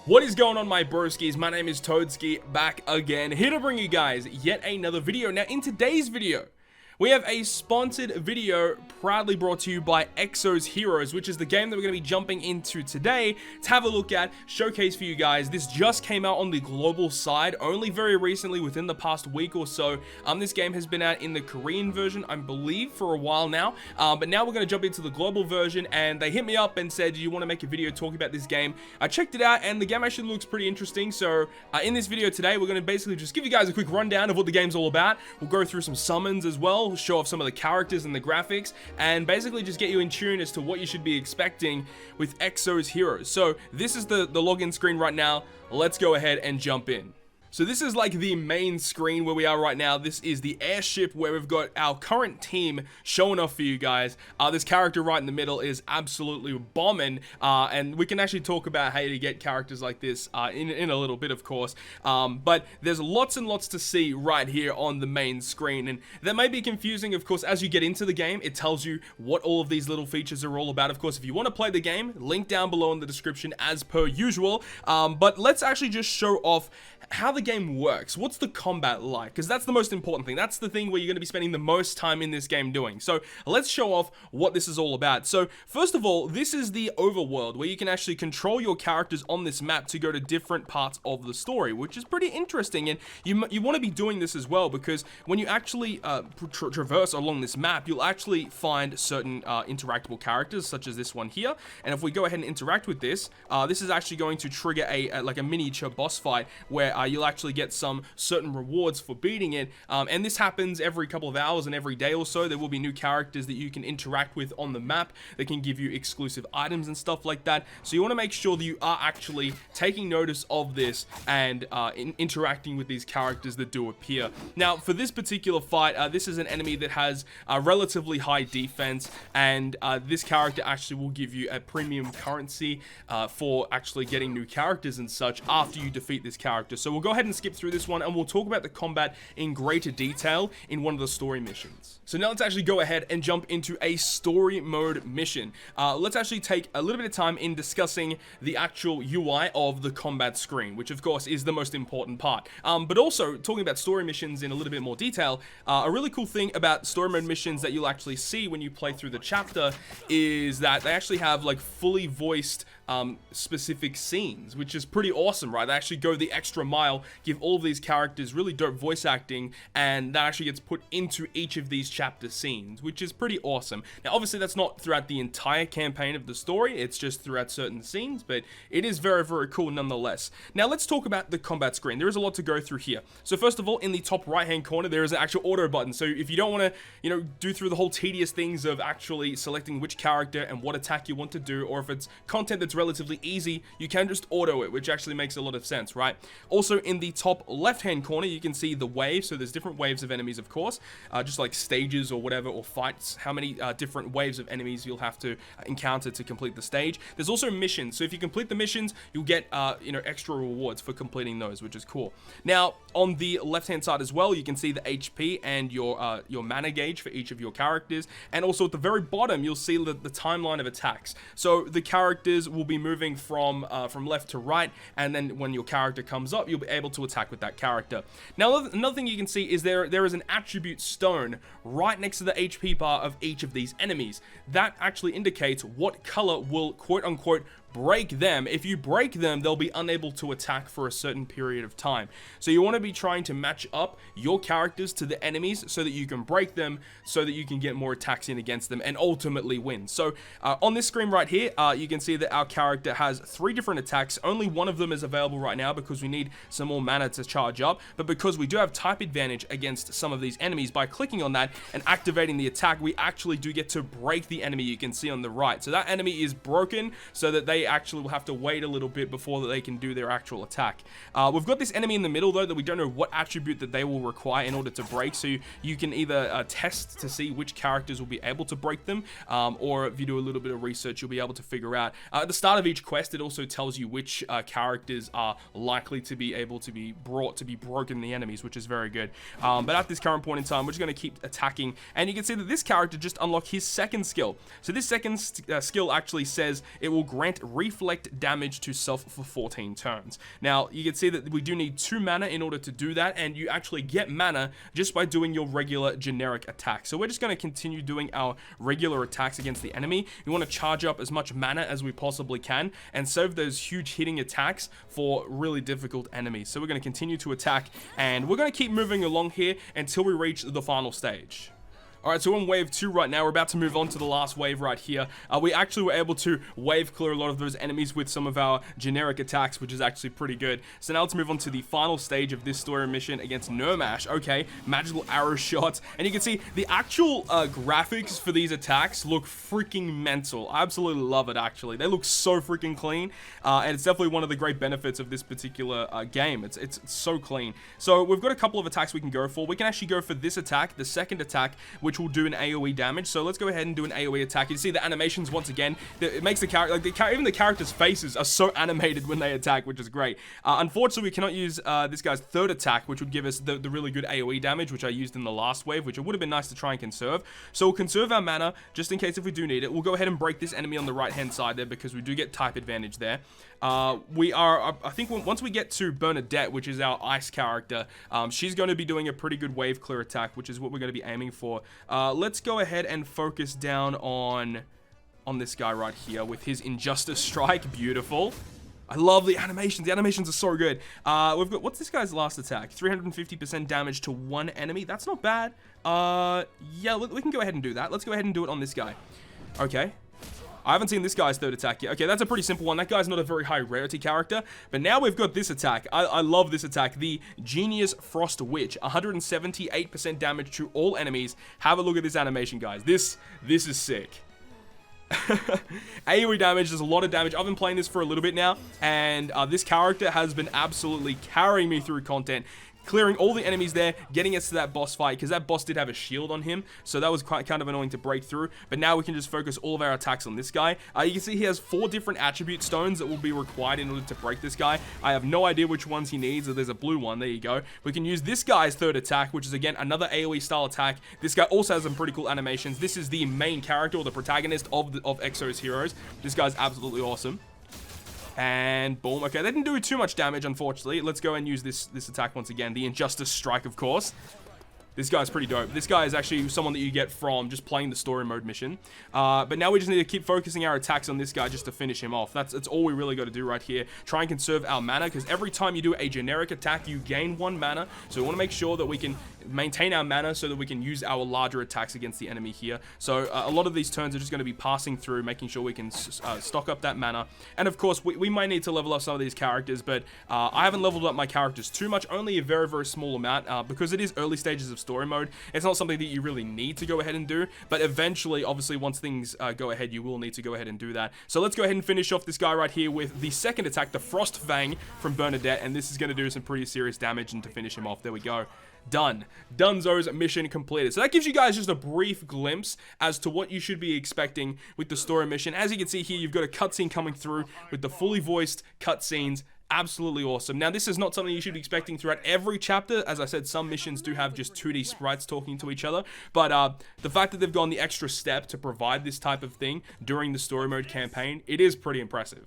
What is going on, my broskiis? My name is Toadskii, back again, here to bring you guys yet another video. Now, in today's video, we have a sponsored video proudly brought to you by Exos Heroes, which is the game that we're going to be jumping into today to have a look at, showcase for you guys. This just came out on the global side only very recently, within the past week or so. This game has been out in the Korean version, I believe, for a while now, but now we're going to jump into the global version, and they hit me up and said, do you want to make a video talking about this game? I checked it out, and the game actually looks pretty interesting. So in this video today, we're going to basically just give you guys a quick rundown of what the game's all about. We'll go through some summons as well, show off some of the characters and the graphics, and basically just get you in tune as to what you should be expecting with Exos Heroes. So this is the login screen right now. Let's go ahead and jump in. So this is like the main screen where we are right now. This is the airship where we've got our current team showing off for you guys. This character right in the middle is absolutely bombing, and we can actually talk about how to get characters like this in a little bit, of course. But there's lots and lots to see right here on the main screen, and that may be confusing, of course. As you get into the game, it tells you what all of these little features are all about. Of course, if you want to play the game, link down below in the description as per usual. But let's actually just show off how the game works. What's the combat like? Because that's the most important thing. That's the thing where you're going to be spending the most time in this game doing. So let's show off what this is all about. So first of all, this is the overworld where you can actually control your characters on this map to go to different parts of the story, which is pretty interesting. And you want to be doing this as well, because when you actually traverse along this map, you'll actually find certain interactable characters, such as this one here. And if we go ahead and interact with this, this is actually going to trigger like a miniature boss fight where you'll actually get some certain rewards for beating it, and this happens every couple of hours and every day or so. There will be new characters that you can interact with on the map that can give you exclusive items and stuff like that. So you want to make sure that you are actually taking notice of this and interacting with these characters that do appear. Now, for this particular fight, this is an enemy that has a relatively high defense, and this character actually will give you a premium currency for actually getting new characters and such after you defeat this character. So we'll go ahead and skip through this one, and we'll talk about the combat in greater detail in one of the story missions. So now let's actually go ahead and jump into a story mode mission. Let's actually take a little bit of time in discussing the actual UI of the combat screen, which of course is the most important part. But also talking about story missions in a little bit more detail, a really cool thing about story mode missions that you'll actually see when you play through the chapter is that they actually have like fully voiced specific scenes, which is pretty awesome, right? They actually go the extra mile, give all of these characters really dope voice acting, and that actually gets put into each of these chapter scenes, which is pretty awesome. Now, obviously, that's not throughout the entire campaign of the story, it's just throughout certain scenes, but it is very, very cool nonetheless. Now, let's talk about the combat screen. There is a lot to go through here. So first of all, in the top right-hand corner, there is an actual auto button. So if you don't want to, do through the whole tedious things of actually selecting which character and what attack you want to do, or if it's content that's relatively easy, you can just auto it, which actually makes a lot of sense, right? Also, in the top left-hand corner, you can see the waves. So there's different waves of enemies, of course, just like stages or whatever, or fights, how many different waves of enemies you'll have to encounter to complete the stage. There's also missions. So if you complete the missions, you'll get, extra rewards for completing those, which is cool. Now, on the left-hand side as well, you can see the HP and your mana gauge for each of your characters. And also at the very bottom, you'll see the timeline of attacks. So the characters will be moving from left to right, and then when your character comes up, you'll be able to attack with that character. Now, another thing you can see is there is an attribute stone right next to the HP bar of each of these enemies. That actually indicates what color will quote-unquote break them. If you break them, they'll be unable to attack for a certain period of time. So you want to be trying to match up your characters to the enemies so that you can break them, so that you can get more attacks in against them and ultimately win. So on this screen right here, you can see that our character has 3 different attacks. Only one of them is available right now because we need some more mana to charge up, but because we do have type advantage against some of these enemies, by clicking on that and activating the attack, we actually do get to break the enemy. You can see on the right. So that enemy is broken, so that they actually will have to wait a little bit before they can do their actual attack. We've got this enemy in the middle though that we don't know what attribute that they will require in order to break, so you can either test to see which characters will be able to break them, or if you do a little bit of research, you'll be able to figure out. At the start of each quest, it also tells you which characters are likely to be able to be brought to be broken the enemies, which is very good. But at this current point in time, we're just going to keep attacking, and you can see that this character just unlocked his second skill. So this second skill actually says it will grant reflect damage to self for 14 turns. Now, you can see that we do need 2 mana in order to do that, and you actually get mana just by doing your regular generic attack. So we're just going to continue doing our regular attacks against the enemy. We want to charge up as much mana as we possibly can and save those huge hitting attacks for really difficult enemies. So we're going to continue to attack, and we're going to keep moving along here until we reach the final stage. Alright, so we're on wave 2 right now. We're about to move on to the last wave right here. We actually were able to wave clear a lot of those enemies with some of our generic attacks, which is actually pretty good. So now let's move on to the final stage of this story mission against Nurmash. Okay, magical arrow shots. And you can see the actual graphics for these attacks look freaking mental. I absolutely love it, actually. They look so freaking clean. And it's definitely one of the great benefits of this particular game. It's so clean. So we've got a couple of attacks we can go for. We can actually go for this attack, the second attack, which will do an AoE damage. So let's go ahead and do an AoE attack. You see the animations once again. It makes the character, like even the characters' faces are so animated when they attack, which is great. Unfortunately, we cannot use this guy's third attack, which would give us the really good AoE damage, which I used in the last wave, which it would have been nice to try and conserve. So we'll conserve our mana just in case if we do need it. We'll go ahead and break this enemy on the right-hand side there because we do get type advantage there. I think once we get to Bernadette, which is our ice character, she's going to be doing a pretty good wave clear attack, which is what we're going to be aiming for. Let's go ahead and focus down on this guy right here with his Injustice Strike. Beautiful. I love the animations. The animations are so good. We've got, what's this guy's last attack? 350% damage to one enemy. That's not bad. Yeah, we can go ahead and do that. Let's go ahead and do it on this guy. Okay. I haven't seen this guy's third attack yet. Okay, that's a pretty simple one. That guy's not a very high rarity character. But now we've got this attack. I love this attack. The Genius Frost Witch. 178% damage to all enemies. Have a look at this animation, guys. This is sick. AoE damage, there's a lot of damage. I've been playing this for a little bit now, and this character has been absolutely carrying me through content, clearing all the enemies there, getting us to that boss fight, because that boss did have a shield on him, so that was kind of annoying to break through. But now we can just focus all of our attacks on this guy. You can see he has 4 different attribute stones that will be required in order to break this guy. I have no idea which ones he needs. There's a blue one. There you go. We can use this guy's third attack, which is again another AoE style attack. This guy also has some pretty cool animations. This is the main character or the protagonist of Exos heroes. This guy's absolutely awesome. And boom. Okay, they didn't do too much damage, unfortunately. Let's go and use this attack once again. The Injustice Strike, of course. This guy's pretty dope. This guy is actually someone that you get from just playing the story mode mission. But now we just need to keep focusing our attacks on this guy just to finish him off. That's all we really got to do right here. Try and conserve our mana, because every time you do a generic attack, you gain 1 mana. So we want to make sure that we can maintain our mana so that we can use our larger attacks against the enemy here. So a lot of these turns are just going to be passing through, making sure we can stock up that mana. And of course, we might need to level up some of these characters, but I haven't leveled up my characters too much, only a very, very small amount, because it is early stages of story mode. It's not something that you really need to go ahead and do, but eventually, obviously, once things go ahead, you will need to go ahead and do that. So let's go ahead and finish off this guy right here with the second attack, the Frost Fang from Bernadette, and this is going to do some pretty serious damage, and to finish him off, there we go. Done. Dunzo's mission completed. So that gives you guys just a brief glimpse as to what you should be expecting with the story mission. As you can see here, you've got a cutscene coming through with the fully voiced cutscenes. Absolutely awesome. Now, this is not something you should be expecting throughout every chapter. As I said, some missions do have just 2D sprites talking to each other, but the fact that they've gone the extra step to provide this type of thing during the story mode campaign, it is pretty impressive.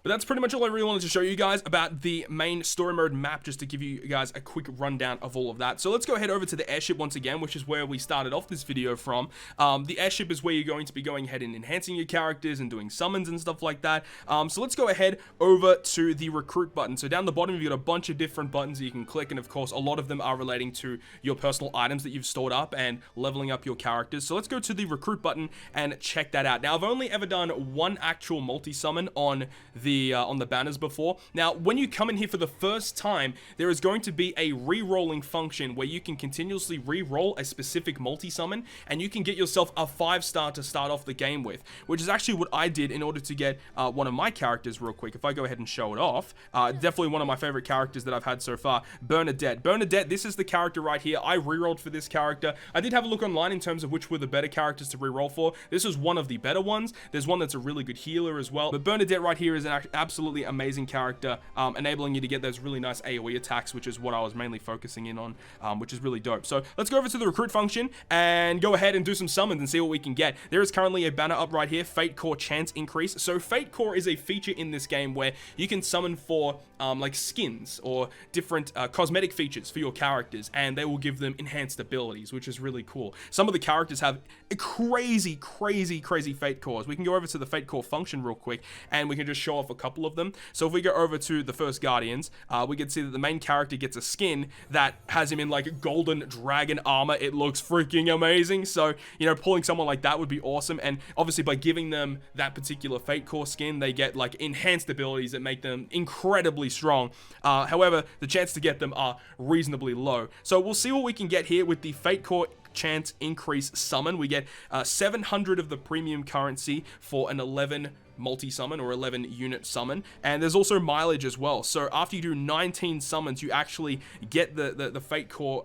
But that's pretty much all I really wanted to show you guys about the main story mode map, just to give you guys a quick rundown of all of that. So let's go ahead over to the airship once again, which is where we started off this video from. The airship is where you're going to be going ahead and enhancing your characters and doing summons and stuff like that. So let's go ahead over to the recruit button. So down the bottom, you've got a bunch of different buttons that you can click, and of course, a lot of them are relating to your personal items that you've stored up and leveling up your characters. So let's go to the recruit button and check that out. Now, I've only ever done one actual multi-summon on the banners before. Now, when you come in here for the first time, there is going to be a re-rolling function where you can continuously re-roll a specific multi-summon, and you can get yourself a 5-star to start off the game with, which is actually what I did in order to get one of my characters real quick. If I go ahead and show it off, definitely one of my favorite characters that I've had so far, Bernadette. Bernadette, this is the character right here. I re-rolled for this character. I did have a look online in terms of which were the better characters to re-roll for. This is one of the better ones. There's one that's a really good healer as well, but Bernadette right here is absolutely amazing character, enabling you to get those really nice AoE attacks, which is what I was mainly focusing in on, which is really dope. So let's go over to the recruit function and go ahead and do some summons and see what we can get. There is currently a banner up right here, Fate Core chance increase. So Fate Core is a feature in this game where you can summon for like skins or different cosmetic features for your characters, and they will give them enhanced abilities, which is really cool. Some of the characters have crazy Fate Cores. We can go over to the Fate Core function real quick and we can just show off a couple of them. So if we go over to the first Guardians, we can see that the main character gets a skin that has him in like golden dragon armor. It looks freaking amazing. So, you know, pulling someone like that would be awesome. And obviously by giving them that particular Fate Core skin, they get like enhanced abilities that make them incredibly strong. However, the chance to get them are reasonably low. So we'll see what we can get here with the Fate Core chance increase summon. We get 700 of the premium currency for an 11 multi-summon or 11 unit summon, and there's also mileage as well. So after you do 19 summons, you actually get the Fate Core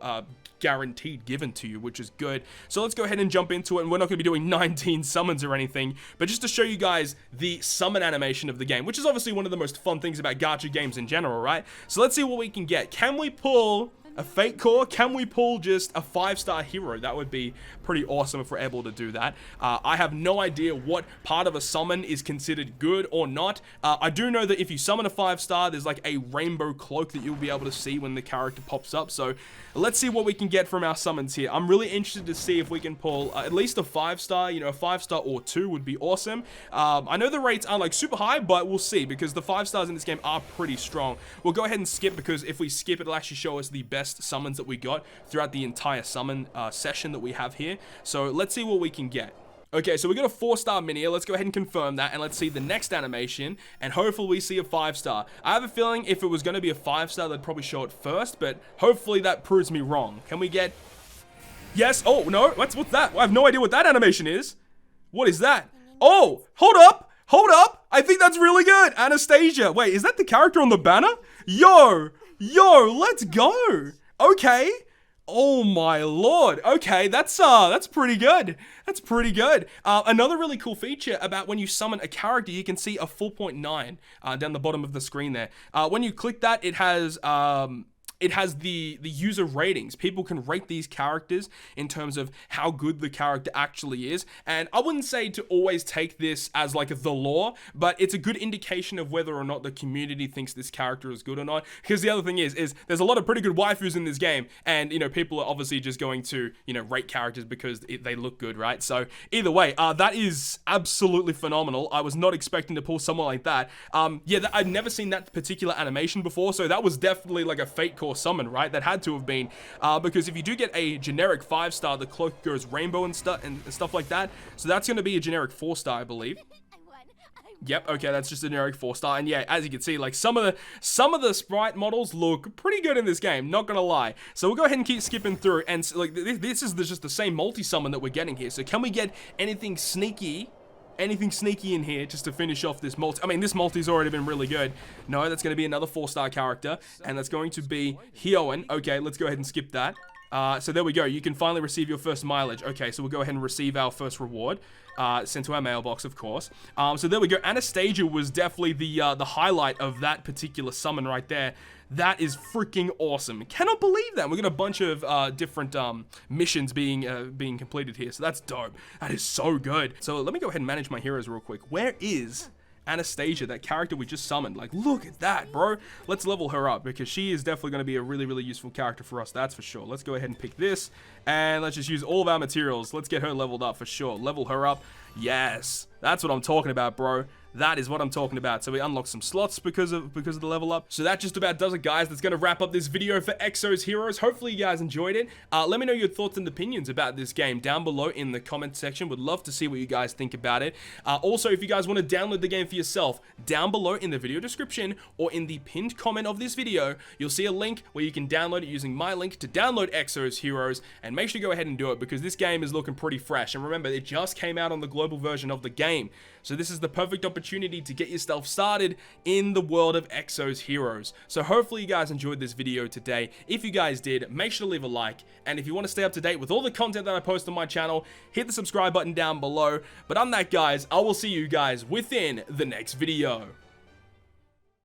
guaranteed given to you, which is good. So let's go ahead and jump into it, and we're not going to be doing 19 summons or anything, but just to show you guys the summon animation of the game, which is obviously one of the most fun things about gacha games in general, right? So let's see what we can get. Can we pull a Fate Core? Can we pull just a 5-star hero? That would be pretty awesome if we're able to do that. I have no idea what part of a summon is considered good or not. I do know that if you summon a 5-star, there's like a rainbow cloak that you'll be able to see when the character pops up. So let's see what we can get from our summons here. I'm really interested to see if we can pull at least a 5-star. You know, a 5-star or 2 would be awesome. I know the rates aren't like super high, but we'll see, because the 5-stars in this game are pretty strong. We'll go ahead and skip, because if we skip, it'll actually show us the best summons that we got throughout the entire summon session that we have here. So let's see what we can get. Okay, so we got a 4-star mini. Let's go ahead and confirm that, and let's see the next animation, and hopefully we see a 5-star. I have a feeling if it was going to be a 5-star, they'd probably show it first, but hopefully that proves me wrong. Can we get... Yes. Oh, no. What's that? I have no idea what that animation is. What is that? Oh, hold up. Hold up. I think that's really good. Anastasia. Wait, is that the character on the banner? Yo, let's go. Okay. Oh my lord. Okay, that's pretty good. That's pretty good. Another really cool feature about when you summon a character, you can see a 4.9 down the bottom of the screen there. When you click that, it has the user ratings. People can rate these characters in terms of how good the character actually is. And I wouldn't say to always take this as like the law, but it's a good indication of whether or not the community thinks this character is good or not. Because the other thing is there's a lot of pretty good waifus in this game, and you know, people are obviously just going to, you know, rate characters because they look good, right? So either way, that is absolutely phenomenal. I was not expecting to pull someone like that. Yeah, I've never seen that particular animation before, so that was definitely like a Fate Core summon, right? That had to have been, because if you do get a generic 5-star, the cloak goes rainbow and stuff like that. So that's going to be a generic 4-star, I believe. Yep, okay, that's just a generic 4-star. And yeah, as you can see, like some of the sprite models look pretty good in this game, not gonna lie. So we'll go ahead and keep skipping through, and like this is just the same multi-summon that we're getting here. So can we get anything sneaky in here just to finish off this multi? I mean, this multi's already been really good. No, that's going to be another 4-star character, and that's going to be Owen. Okay, let's go ahead and skip that. So there we go. You can finally receive your first mileage. Okay, so we'll go ahead and receive our first reward. Sent to our mailbox, of course. So there we go. Anastasia was definitely the highlight of that particular summon right there. That is freaking awesome. Cannot believe that. We got a bunch of different missions being completed here. So that's dope. That is so good. So let me go ahead and manage my heroes real quick. Where is Anastasia, that character we just summoned? Like, look at that, bro. Let's level her up, because she is definitely going to be a really useful character for us, that's for sure. Let's go ahead and pick this, and let's just use all of our materials. Let's get her leveled up for sure. Level her up. Yes, that's what I'm talking about, bro. That is what I'm talking about. So we unlocked some slots because of the level up. So that just about does it, guys. That's going to wrap up this video for Exos Heroes. Hopefully you guys enjoyed it. Let me know your thoughts and opinions about this game down below in the comment section. Would love to see what you guys think about it. Also, if you guys want to download the game for yourself, down below in the video description or in the pinned comment of this video, you'll see a link where you can download it using my link to download Exos Heroes, and make sure you go ahead and do it, because this game is looking pretty fresh. And remember, it just came out on the global version of the game. So this is the perfect opportunity to get yourself started in the world of Exos Heroes. So hopefully you guys enjoyed this video today. If you guys did, make sure to leave a like. And if you want to stay up to date with all the content that I post on my channel, hit the subscribe button down below. But on that, guys, I will see you guys within the next video.